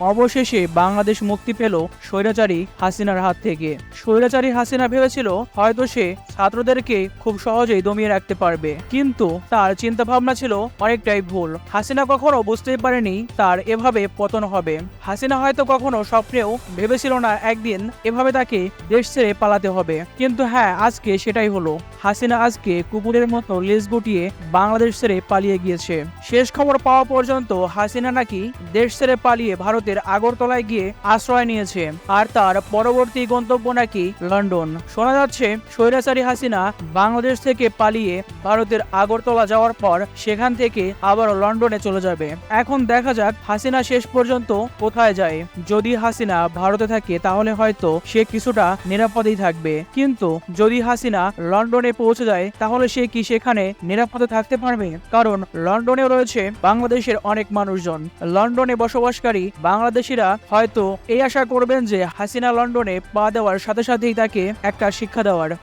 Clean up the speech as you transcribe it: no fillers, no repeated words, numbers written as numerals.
অবশেষে বাংলাদেশ মুক্তি পেল স্বৈরাচারী হাসিনার হাত থেকে। স্বৈরাচারী হাসিনা ভেবেছিল হয়তো সে ছাত্রদেরকে খুব সহজেই দমিয়ে রাখতে পারবে, কিন্তু তার চিন্তা ভাবনা ছিল অনেকটাই ভুল। হাসিনা কখনো বুঝতেই পারেনি তার এভাবে পতন হবে। হাসিনা হয়তো কখনো স্বপ্নেও ভেবেছিল না একদিন এভাবে তাকে দেশ ছেড়ে পালাতে হবে, কিন্তু হ্যাঁ, আজকে সেটাই হলো। হাসিনা আজকে কুকুরের মতো লেজ গুটিয়ে বাংলাদেশ ছেড়ে পালিয়ে গিয়েছে। শেষ খবর পাওয়া পর্যন্ত হাসিনা নাকি দেশ ছেড়ে পালিয়ে ভারতের আগরতলায় গিয়ে আশ্রয় নিয়েছে, আর তার পরবর্তী গন্তব্য নাকি লন্ডন। শোনা যাচ্ছে স্বৈরাচারী হাসিনা বাংলাদেশ থেকে পালিয়ে ভারতের আগরতলা যাওয়ার পর সেখান থেকে আবার লন্ডনে চলে যাবে। এখন দেখা যাক হাসিনা শেষ পর্যন্ত কোথায় যায়। যদি হাসিনা ভারতে থাকে তাহলে হয়তো সে কিছুটা নিরাপদেই থাকবে, কিন্তু যদি হাসিনা লন্ডনে পৌঁছে যায় তাহলে সে কি সেখানে নিরাপদে থাকতে পারবে? কারণ লন্ডনে রয়েছে বাংলাদেশের অনেক মানুষজন। লন্ডনে বসবাসকারী বাংলাদেশিরা হয়তো এই আশা করবেন যে হাসিনা লন্ডনে পা দেওয়ার সাথে সাথেই তাকে একটা শিক্ষা দেওয়ার।